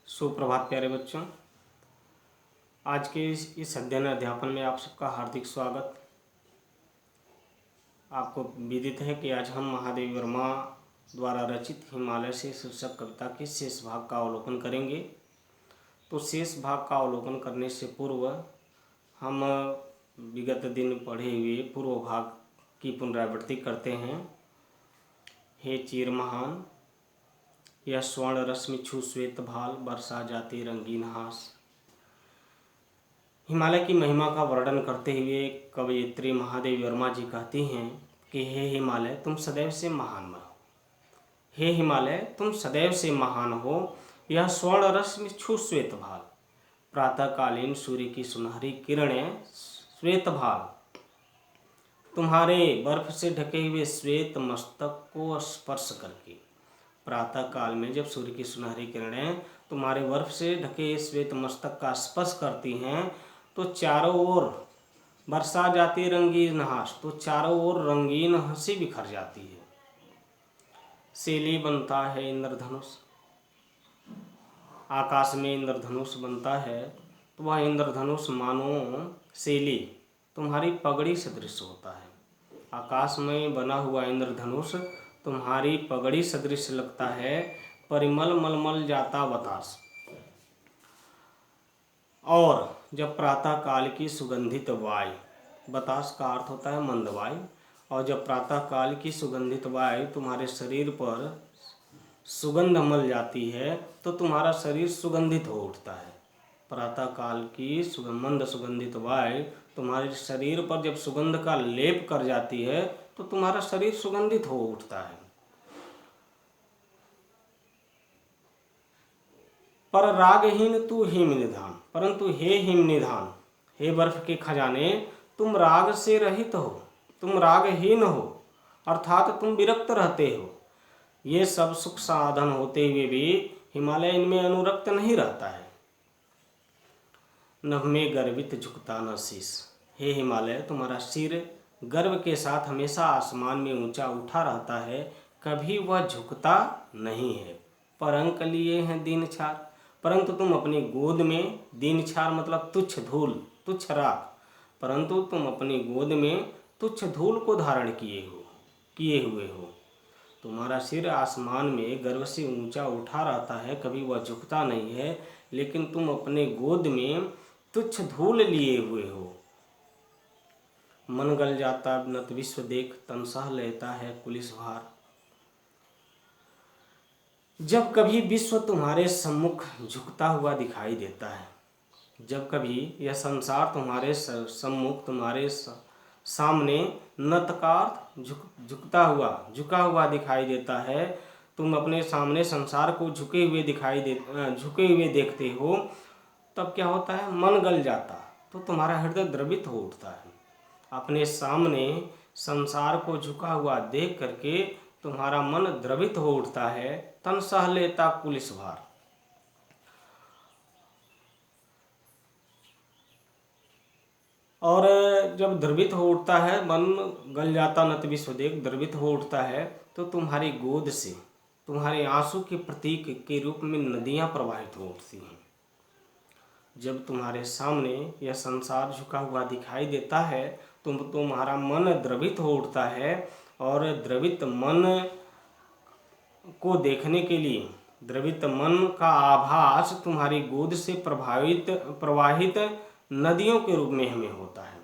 सुप्रभात प्यारे बच्चों। आज के इस अध्ययन अध्यापन में आप सबका हार्दिक स्वागत। आपको विदित है कि आज हम महादेव वर्मा द्वारा रचित हिमालय से शीर्षक कविता के शेष भाग का अवलोकन करेंगे। तो शेष भाग का अवलोकन करने से पूर्व हम विगत दिन पढ़े हुए पूर्व भाग की पुनरावृत्ति करते हैं। हे चीर महान, यह स्वर्ण रश्मि छू श्वेत भाल, बरसा जाती रंगीन हास। हिमालय की महिमा का वर्णन करते हुए कवयित्री महादेवी वर्मा जी कहती हैं कि हे हिमालय तुम सदैव से महान हो। हे हिमालय तुम सदैव से महान हो। यह स्वर्ण रश्मि छू श्वेत भाल, प्रातःकालीन सूर्य की सुनहरी किरणें श्वेत भाल तुम्हारे बर्फ से ढके हुए श्वेत मस्तक को स्पर्श करके, प्रातः काल में जब सूर्य की सुनहरी किरणें तुम्हारे बर्फ से ढके श्वेत मस्तक का स्पर्श करती हैं तो चारों ओर बरसा जाती रंगीन हास, तो चारों ओर रंगीन हंसी बिखर जाती है। शैली बनता है इंद्रधनुष, आकाश में इंद्रधनुष बनता है तो वह इंद्रधनुष मानो शैली तुम्हारी पगड़ी सदृश होता है। आकाश में बना हुआ इंद्रधनुष तुम्हारी पगड़ी सदृश लगता है। परिमल मलमल जाता बतास, और जब प्रातः काल की सुगंधित वायु, बतास का अर्थ होता है मंद वायु, और जब प्रातः काल की सुगंधित वायु तुम्हारे शरीर पर सुगंध मल जाती है तो तुम्हारा शरीर सुगंधित हो उठता है। प्रातः काल की मंद सुगंधित वायु तुम्हारे शरीर पर जब सुगंध का लेप कर जाती है तो तुम्हारा शरीर सुगंधित हो उठता है। पर रागहीन तू हिम निधान, परंतु हे हिम निधान, हे बर्फ के खजाने, तुम राग से रहित हो, तुम रागहीन हो, अर्थात तुम विरक्त रहते हो। ये सब सुख साधन होते हुए भी हिमालय इनमें अनुरक्त नहीं रहता है। नभ में गर्वित झुकता न शीश, हे हिमालय तुम्हारा सिर गर्व के साथ हमेशा आसमान में ऊंचा उठा रहता है, कभी वह झुकता नहीं है। पर अंक लिए हैं दीन छार, परंतु तुम अपनी गोद में, दीन छार मतलब तुच्छ धूल, तुच्छ राख, परंतु तुम अपनी गोद में तुच्छ धूल को धारण किए हुए हो। तुम्हारा सिर आसमान में गर्व से ऊंचा उठा रहता है, कभी वह झुकता नहीं है, लेकिन तुम अपने गोद में तुच्छ धूल लिए हुए हो। मन गल जाता नत विश्व देख, तन सह लेता है कुलिस भार। जब कभी विश्व तुम्हारे सम्मुख झुकता हुआ दिखाई देता है, जब कभी यह संसार तुम्हारे सम्मुख, तुम्हारे सामने नतकार झुका हुआ दिखाई देता है, तुम अपने सामने संसार को झुके हुए देखते हो, तब क्या होता है? मन गल जाता, तो तुम्हारा हृदय द्रवित हो उठता है। अपने सामने संसार को झुका हुआ देख करके तुम्हारा मन द्रवित हो उठता है। तन सह लेता कुलिस भार, और जब द्रवित हो उठता है, मन गल जाता नत विश्व देख, द्रवित हो उठता है, तो तुम्हारी गोद से तुम्हारे आंसू के प्रतीक के रूप में नदियां प्रवाहित हो उठती हैं। जब तुम्हारे सामने यह संसार झुका हुआ दिखाई देता है तो तुम्हारा मन द्रवित हो उठता है, और द्रवित मन को देखने के लिए, द्रवित मन का आभास तुम्हारी गोद से प्रवाहित नदियों के रूप में हमें होता है।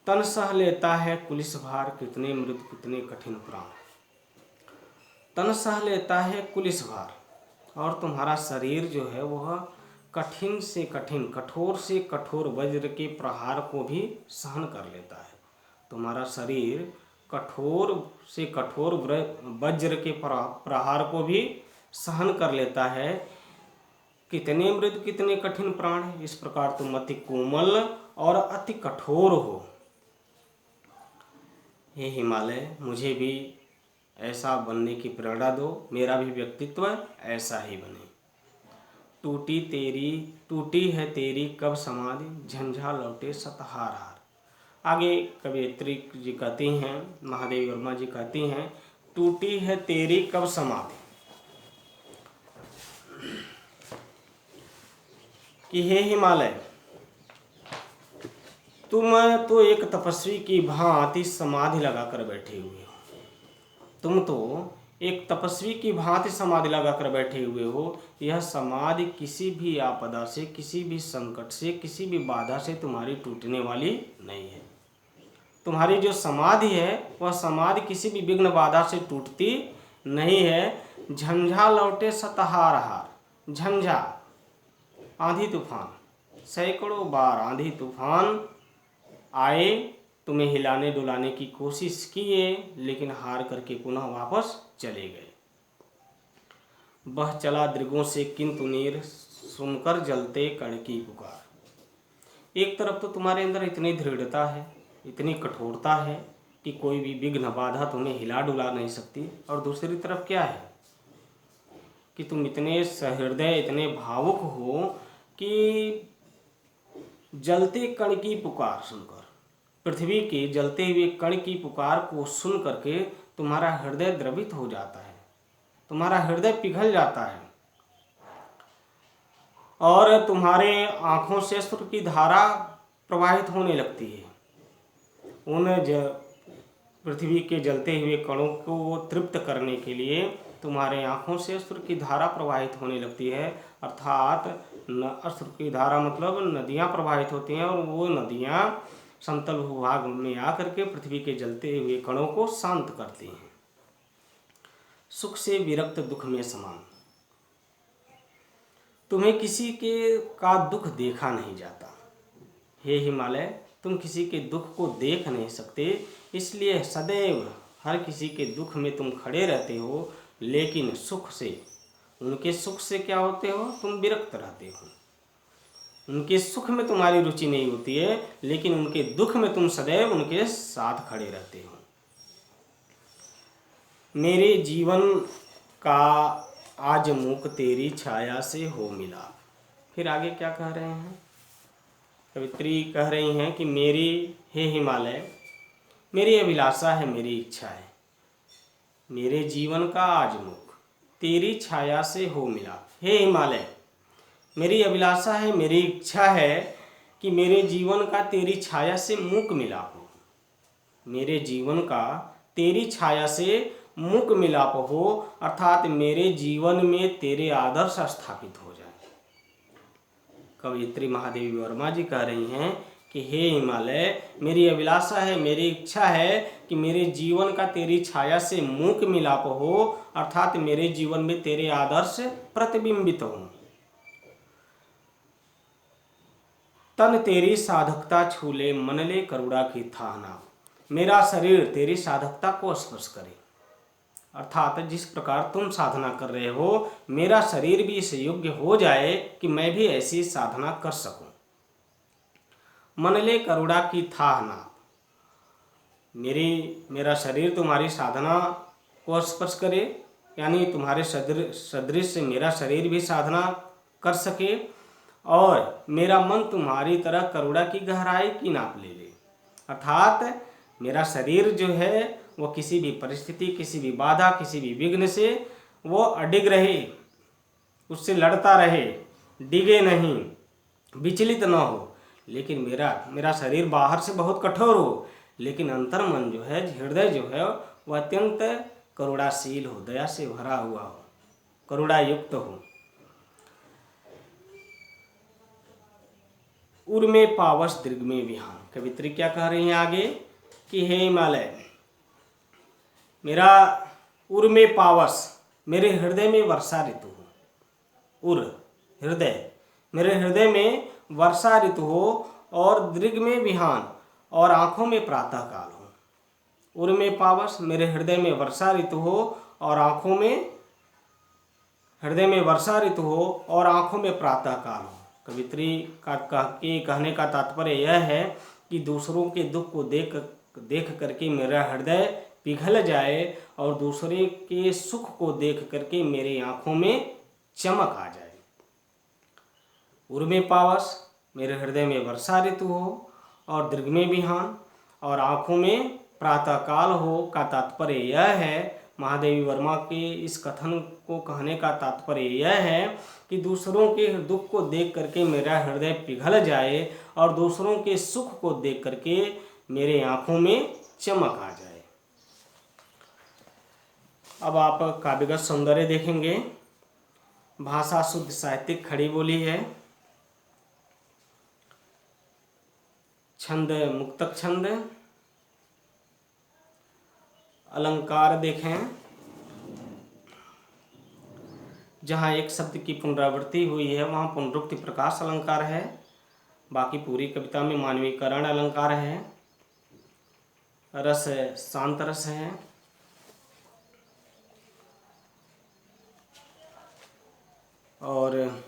तन सह लेता है कुलिस भार, कितने मृदु कितने कठिन प्राण। तन सह लेता है कुलिस भार, और तुम्हारा शरीर जो है वह कठिन से कठिन, कठोर से कठोर वज्र के प्रहार को भी सहन कर लेता है। तुम्हारा शरीर कठोर से कठोर वज्र के प्रहार को भी सहन कर लेता है। कितने मृदु कितने कठिन प्राण है, इस प्रकार तुम अति कोमल और अति कठोर हो। हे हिमालय मुझे भी ऐसा बनने की प्रेरणा दो, मेरा भी व्यक्तित्व ऐसा ही बने। टूटी है तेरी कब समाधि, झंझा लौटे सतहार हार। आगे कवयित्री जी कहती हैं, महादेवी वर्मा जी कहती हैं, टूटी है तेरी कब समाधि। कि हे हिमालय, तुम तो एक तपस्वी की भांति समाधि लगाकर बैठे हुए हो। तुम तो एक तपस्वी की भांति समाधि लगाकर बैठे हुए हो। यह समाधि किसी भी आपदा से, किसी भी संकट से, किसी भी बाधा से तुम्हारी टूटने वाली नहीं है। तुम्हारी जो समाधि है वह समाधि किसी भी विघ्न बाधा से टूटती नहीं है। झंझा लौटे सतहार हार। झंझा आंधी तूफान, सैकड़ों बार आंधी तूफान आए, तुम्हें हिलाने डुलाने की कोशिश किए, लेकिन हार करके पुनः वापस चले गए। बह चला दृगों से किंतु नीर, सुनकर जलते कण की पुकार। एक तरफ तो तुम्हारे अंदर इतनी दृढ़ता है, इतनी कठोरता है कि कोई भी विघ्न बाधा तुम्हें हिला डुला नहीं सकती, और दूसरी तरफ क्या है कि तुम इतने सहृदय, इतने भावुक हो कि जलते कण की पुकार सुनकर, पृथ्वी के जलते हुए कण की पुकार को सुन करके तुम्हारा हृदय द्रवित हो जाता है, तुम्हारा हृदय पिघल जाता है, और तुम्हारे आंखों से अश्रु की धारा प्रवाहित होने लगती है। उन पृथ्वी के जलते हुए कणों को तृप्त करने के लिए तुम्हारे आंखों से अश्रु की धारा प्रवाहित होने लगती है। अर्थात अश्रु की धारा मतलब नदियाँ प्रवाहित होती हैं, और वो नदियाँ समतल भूभाग में आकर के पृथ्वी के जलते हुए कणों को शांत करती हैं। सुख से विरक्त दुख में समान। तुम्हें किसी के का दुख देखा नहीं जाता। हे हिमालय, तुम किसी के दुख को देख नहीं सकते, इसलिए सदैव हर किसी के दुख में तुम खड़े रहते हो, लेकिन सुख से, उनके सुख से क्या होते हो, तुम विरक्त रहते हो। उनके सुख में तुम्हारी रुचि नहीं होती है, लेकिन उनके दुख में तुम सदैव उनके साथ खड़े रहते हो। मेरे जीवन का आज मुख तेरी छाया से हो मिला। फिर आगे क्या कह रहे हैं कवित्री? कह रही हैं कि मेरी, हे हिमालय, मेरी अभिलाषा है, मेरी इच्छा है, मेरे जीवन का आज मुख तेरी छाया से हो मिला। हे हिमालय, मेरी अभिलाषा है, मेरी इच्छा है कि मेरे जीवन का तेरी छाया से मुख मिलाप हो, मेरे जीवन का तेरी छाया से मुख मिलाप हो, अर्थात मेरे जीवन में तेरे आदर्श स्थापित हो जाए। कवयित्री महादेवी वर्मा जी कह रही हैं कि हे हिमालय, मेरी अभिलाषा है, मेरी इच्छा है कि मेरे जीवन का तेरी छाया से मुख मिलाप हो, अर्थात मेरे जीवन में तेरे आदर्श प्रतिबिंबित हो। तन तेरी साधकता छूले, मनले करुणा की थाहना। मेरा शरीर तेरी साधकता को स्पर्श करे, अर्थात जिस प्रकार तुम साधना कर रहे हो, मेरा शरीर भी इस योग्य हो जाए कि मैं भी ऐसी साधना कर सकूं। मनले करुणा की थाहना, मेरा शरीर तुम्हारी साधना को स्पर्श करे, यानी तुम्हारे सदृश मेरा शरीर भी साधना कर सके, और मेरा मन तुम्हारी तरह करुणा की गहराई की नाप ले ले। अर्थात मेरा शरीर जो है वो किसी भी परिस्थिति, किसी भी बाधा, किसी भी विघ्न से वो अडिग रहे, उससे लड़ता रहे, डिगे नहीं, विचलित न हो। लेकिन मेरा शरीर बाहर से बहुत कठोर हो, लेकिन अंतर मन जो है, हृदय जो है, वह अत्यंत करुणाशील हो, दया से भरा हुआ हो, करुणा युक्त हो। उर में पावस दीर्घ में विहान। कवित्री क्या कह रही हैं आगे कि हे हिमालय, मेरा उर में पावस, मेरे हृदय में वर्षा ऋतु हो। उर हृदय, मेरे हृदय में वर्षा ऋतु हो, और दृग में विहान, और आँखों में प्रातः काल हो। उर में पावस, मेरे हृदय में वर्षा ऋतु हो, और आँखों में, हृदय में वर्षा ऋतु हो और आँखों में प्रातः काल हो। कवित्री का कहने का तात्पर्य यह है कि दूसरों के दुख को देख करके मेरा हृदय पिघल जाए, और दूसरे के सुख को देख करके मेरी आँखों में चमक आ जाए। उर में पावस, मेरे हृदय में वर्षा ऋतु हो, और दीर्घ में विहान, और आँखों में प्रातःकाल हो का तात्पर्य यह है, महादेवी वर्मा के इस कथन को कहने का तात्पर्य यह है कि दूसरों के दुख को देख करके मेरा हृदय पिघल जाए और दूसरों के सुख को देख करके मेरे आंखों में चमक आ जाए। अब आप काव्यगत सौंदर्य देखेंगे। भाषा शुद्ध साहित्यिक खड़ी बोली है। छंद मुक्तक छंद। अलंकार देखें, जहाँ एक शब्द की पुनरावृत्ति हुई है वहाँ पुनरुक्ति प्रकाश अलंकार है। बाकी पूरी कविता में मानवीकरण अलंकार है। रस शांत रस है। और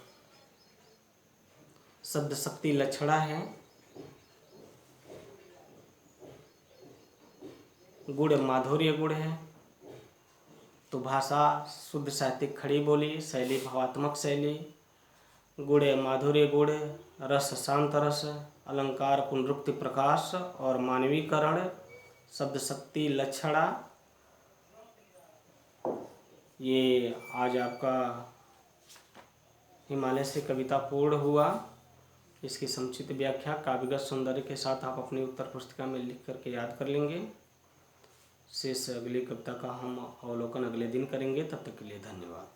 शब्द शक्ति लक्षणा है। गुण माधुर्य गुण है। तो भाषा शुद्ध साहित्यिक खड़ी बोली, शैली भावात्मक शैली, गुण माधुर्य गुण, रस शांत रस, अलंकार पुनरुक्ति प्रकाश और मानवीकरण, शब्द शक्ति लक्षणा। ये आज आपका हिमालय से कविता पूर्ण हुआ। इसकी संक्षिप्त व्याख्या काव्यगत सौंदर्य के साथ आप अपनी उत्तर पुस्तिका में लिख करके याद कर लेंगे। शेष अगली कविता का हम अवलोकन अगले दिन करेंगे। तब तक के लिए धन्यवाद।